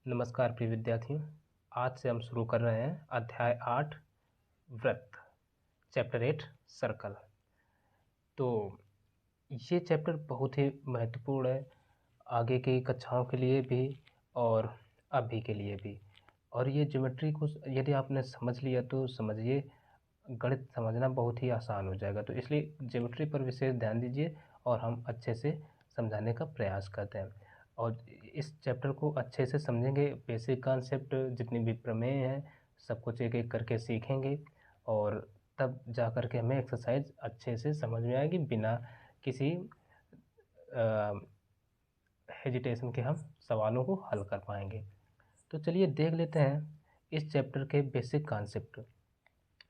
नमस्कार प्रिय विद्यार्थियों। आज से हम शुरू कर रहे हैं अध्याय 8 वृत्त, चैप्टर 8 सर्कल। तो ये चैप्टर बहुत ही महत्वपूर्ण है आगे की कक्षाओं के लिए भी और अभी के लिए भी। और ये ज्योमेट्री को यदि आपने समझ लिया तो समझिए गणित समझना बहुत ही आसान हो जाएगा। तो इसलिए ज्योमेट्री पर विशेष ध्यान दीजिए और हम अच्छे से समझाने का प्रयास करते हैं। और इस चैप्टर को अच्छे से समझेंगे, बेसिक कॉन्सेप्ट जितनी भी प्रमेय हैं सब कुछ एक एक करके सीखेंगे और तब जा कर के हमें एक्सरसाइज अच्छे से समझ में आएगी बिना किसी हेजिटेशन के हम सवालों को हल कर पाएंगे। तो चलिए देख लेते हैं इस चैप्टर के बेसिक कॉन्सेप्ट।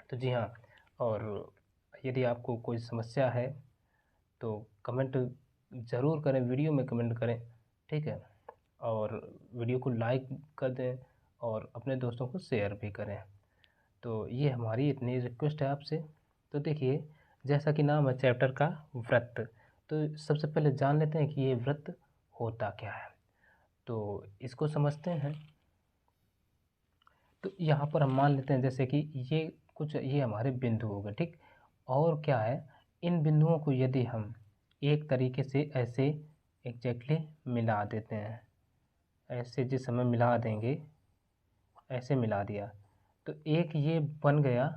तो जी हाँ, और यदि आपको कोई समस्या है तो कमेंट ज़रूर करें, वीडियो में कमेंट करें, ठीक है। और वीडियो को लाइक कर दें और अपने दोस्तों को शेयर भी करें। तो ये हमारी इतनी रिक्वेस्ट है आपसे। तो देखिए, जैसा कि नाम है चैप्टर का वृत्त, तो सबसे पहले जान लेते हैं कि ये वृत्त होता क्या है। तो इसको समझते हैं। तो यहाँ पर हम मान लेते हैं जैसे कि ये हमारे बिंदु हो गए, ठीक। और क्या है, इन बिंदुओं को यदि हम एक तरीके से ऐसे एग्जैक्टली मिला देते हैं, ऐसे जिस समय मिला देंगे, ऐसे मिला दिया तो एक ये बन गया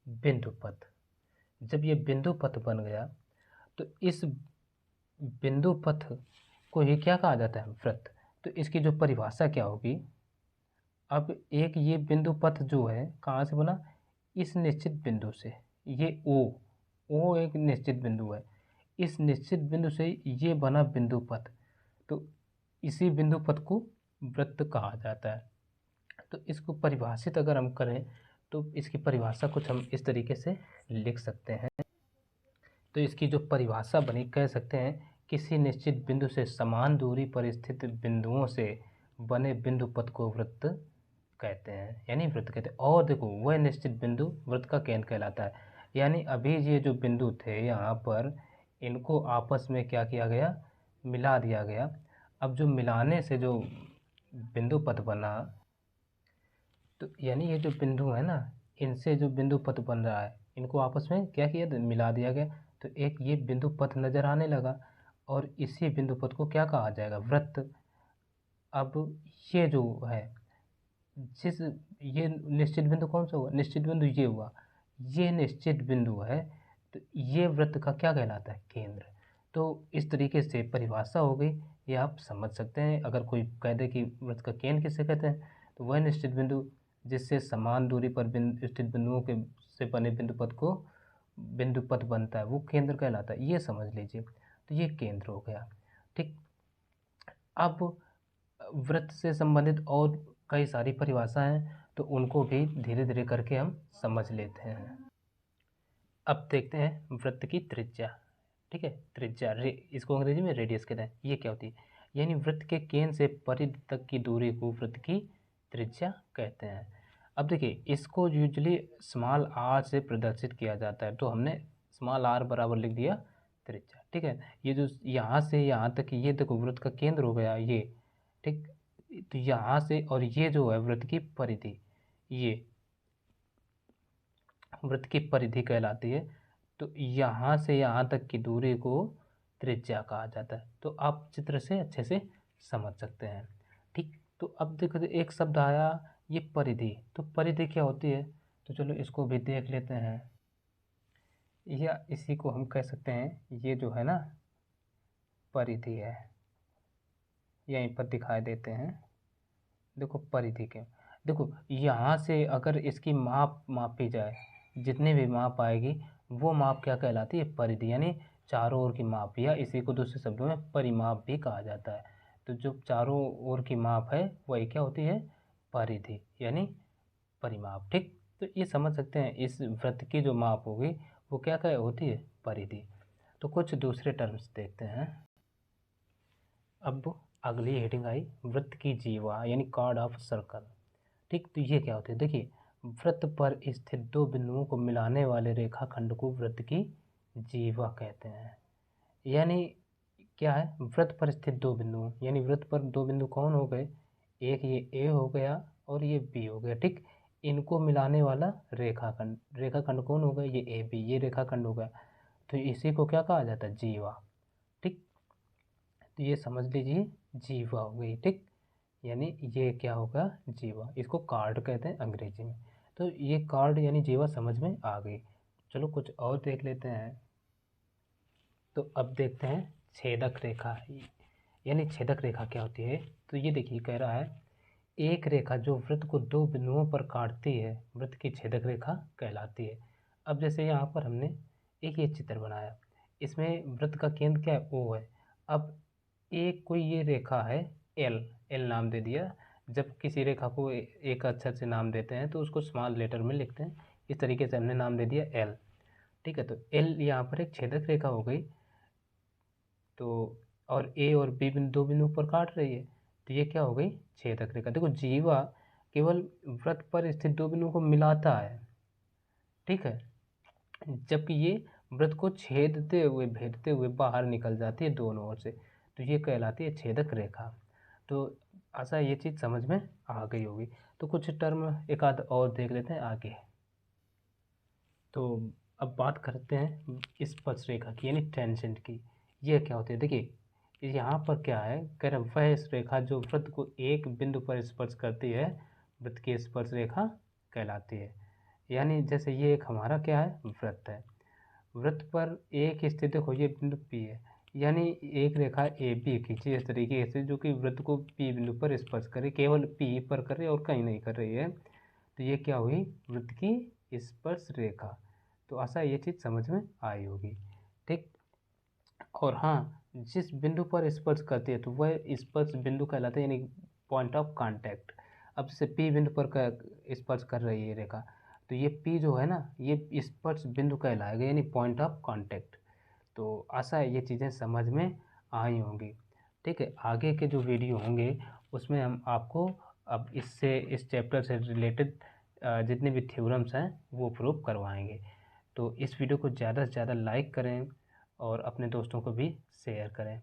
बिंदु पथ। जब ये बिंदु पथ बन गया तो इस बिंदु पथ को ये क्या कहा जाता है, वृत्त। तो इसकी जो परिभाषा क्या होगी, अब एक ये बिंदु पथ जो है कहाँ से बना, इस निश्चित बिंदु से। ये ओ एक निश्चित बिंदु है, इस निश्चित बिंदु से ये बना बिंदु पथ। तो इसी बिंदु पथ को वृत्त कहा जाता है। तो इसको परिभाषित अगर हम करें तो इसकी परिभाषा कुछ हम इस तरीके से लिख सकते हैं। तो इसकी जो परिभाषा बनी, कह सकते हैं किसी निश्चित बिंदु से समान दूरी पर स्थित बिंदुओं से बने बिंदु पथ को वृत्त कहते हैं, यानी वृत्त कहते हैं। और देखो, वह निश्चित बिंदु वृत्त का केंद्र कहलाता है। यानी अभी ये जो बिंदु थे यहाँ पर, इनको आपस में क्या किया गया, मिला दिया गया। अब जो मिलाने से जो बिंदु पथ बना, तो यानी ये जो बिंदु है ना, इनसे जो बिंदु पथ बन रहा है, इनको आपस में क्या किया, मिला दिया गया। तो एक ये बिंदु पथ नज़र आने लगा और इसी बिंदु पथ को क्या कहा जाएगा, वृत्त। अब ये जो है, जिस ये निश्चित बिंदु कौन सा हुआ, निश्चित बिंदु ये हुआ, ये निश्चित बिंदु है। तो ये वृत्त का क्या कहलाता है, केंद्र। तो इस तरीके से परिभाषा हो गई, ये आप समझ सकते हैं। अगर कोई कह दे कि वृत्त का केंद्र किसे कहते हैं, तो वह निश्चित बिंदु जिससे समान दूरी पर स्थित बिंदुओं के से बने बिंदु पथ बनता है, वो केंद्र कहलाता है। ये समझ लीजिए। तो ये केंद्र हो गया, ठीक। अब वृत्त से संबंधित और कई सारी परिभाषाएं हैं, तो उनको भी धीरे धीरे करके हम समझ लेते हैं। अब देखते हैं वृत्त की त्रिज्या, ठीक है। त्रिज्या इसको अंग्रेजी में रेडियस कहते हैं। ये क्या होती है, यानी वृत्त के केंद्र से परिधि तक की दूरी को वृत्त की त्रिज्या कहते हैं। अब देखिए, इसको यूजुअली स्मॉल आर से प्रदर्शित किया जाता है। तो हमने स्मॉल आर बराबर लिख दिया त्रिज्या, ठीक है। ये जो यहाँ से यहाँ तक, ये देखो वृत्त का केंद्र हो गया ये, ठीक। तो यहाँ से, और ये जो है वृत्त की परिधि, ये वृत्त की परिधि कहलाती है। तो यहाँ से यहाँ तक की दूरी को त्रिज्या कहा जाता है। तो आप चित्र से अच्छे से समझ सकते हैं, ठीक। तो अब देखो, एक शब्द आया ये परिधि। तो परिधि क्या होती है, तो चलो इसको भी देख लेते हैं। या इसी को हम कह सकते हैं, ये जो है ना परिधि है, यहीं पर दिखाई देते हैं। देखो परिधि के, देखो यहाँ से अगर इसकी मापी जाए, जितनी भी माप आएगी वो माप क्या कहलाती है, परिधि। यानी चारों ओर की माप, या इसी को दूसरे शब्दों में परिमाप भी कहा जाता है। तो जो चारों ओर की माप है वही क्या होती है, परिधि यानी परिमाप, ठीक। तो ये समझ सकते हैं, इस वृत्त की जो माप होगी वो क्या क्या होती है, परिधि। तो कुछ दूसरे टर्म्स देखते हैं। अब अगली हेडिंग आई वृत्त की जीवा, यानी कॉर्ड ऑफ सर्कल, ठीक। तो ये क्या होती है, देखिए वृत्त पर स्थित दो बिंदुओं को मिलाने वाले रेखाखंड को वृत्त की जीवा कहते हैं। यानी क्या है, वृत्त पर स्थित दो बिंदु, यानी वृत्त पर दो बिंदु कौन हो गए, एक ये ए हो गया और ये बी हो गया, ठीक। इनको मिलाने वाला रेखाखंड, रेखाखंड कौन हो गया, ये ए बी, ये रेखाखंड हो गया। तो इसी को क्या कहा जाता है, जीवा, ठीक। तो ये समझ लीजिए जीवा हो गई, ठीक। यानी ये क्या होगा, जीवा, इसको कार्ड कहते हैं अंग्रेजी में। तो ये कार्ड यानी जीवा समझ में आ गई। चलो कुछ और देख लेते हैं। तो अब देखते हैं छेदक रेखा, यानी छेदक रेखा क्या होती है। तो ये देखिए कह रहा है, एक रेखा जो वृत्त को दो बिंदुओं पर काटती है वृत्त की छेदक रेखा कहलाती है। अब जैसे यहाँ पर हमने एक ये चित्र बनाया, इसमें वृत्त का केंद्र क्या है, ओ है। अब एक कोई ये रेखा है, एल, एल नाम दे दिया। जब किसी रेखा को एक अक्षर से नाम देते हैं तो उसको स्मॉल लेटर में लिखते हैं, इस तरीके से हमने नाम दे दिया एल, ठीक है। तो एल यहाँ पर एक छेदक रेखा हो गई। तो और ए और बी बिंदु दो बिंदु पर काट रही है, तो ये क्या हो गई, छेदक रेखा। देखो जीवा केवल वृत्त पर स्थित दो बिंदुओं को मिलाता है, ठीक है, जबकि ये वृत्त को छेदते हुए भेदते हुए बाहर निकल जाती है दोनों ओर से, तो ये कहलाती है छेदक रेखा। तो आशा ये चीज़ समझ में आ गई होगी। तो कुछ टर्म एक आध और देख लेते हैं आगे। तो अब बात करते हैं स्पर्श रेखा की, यानी टेंजेंट की। ये क्या होती है, देखिए यहाँ पर क्या है, कह रहे वह इस रेखा जो वृत्त को एक बिंदु पर स्पर्श करती है वृत्त की स्पर्श रेखा कहलाती है। यानी जैसे ये एक हमारा क्या है, वृत्त है, वृत्त पर एक स्थित देखो ये बिंदु पी है, यानी एक रेखा ए बी खींची इस तरीके से जो कि वृत्त को पी बिंदु पर स्पर्श करे, केवल पी पर करे और कहीं नहीं कर रही है, तो ये क्या हुई, वृत्त की स्पर्श रेखा। तो आशा ये चीज़ समझ में आई होगी, ठीक। और हाँ, जिस बिंदु पर स्पर्श करती है तो वह स्पर्श बिंदु कहलाता है, यानी पॉइंट ऑफ कांटेक्ट। अब जैसे पी बिंदु पर स्पर्श कर रही है रेखा, तो ये पी जो है ना, ये स्पर्श बिंदु कहलाएगा, यानी पॉइंट ऑफ कांटेक्ट। तो आशा है ये चीज़ें समझ में आई होंगी, ठीक है। आगे के जो वीडियो होंगे उसमें हम आपको अब इससे इस चैप्टर से रिलेटेड जितने भी थ्योरम्स हैं वो प्रूव करवाएंगे। तो इस वीडियो को ज़्यादा से ज़्यादा लाइक करें और अपने दोस्तों को भी शेयर करें,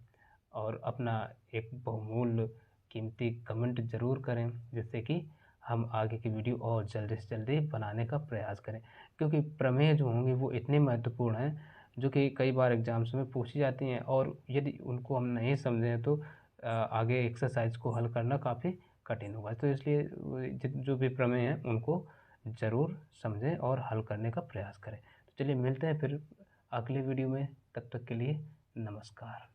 और अपना एक बहुमूल्य कीमती कमेंट ज़रूर करें, जिससे कि हम आगे की वीडियो और जल्दी से जल्दी बनाने का प्रयास करें। क्योंकि प्रमेय जो होंगी वो इतने महत्वपूर्ण हैं जो कि कई बार एग्ज़ाम्स में पूछी जाती हैं, और यदि उनको हम नहीं समझें तो आगे एक्सरसाइज को हल करना काफ़ी कठिन होगा। तो इसलिए जो भी प्रमेय हैं उनको ज़रूर समझें और हल करने का प्रयास करें। तो चलिए मिलते हैं फिर अगले वीडियो में, तब तक के लिए नमस्कार।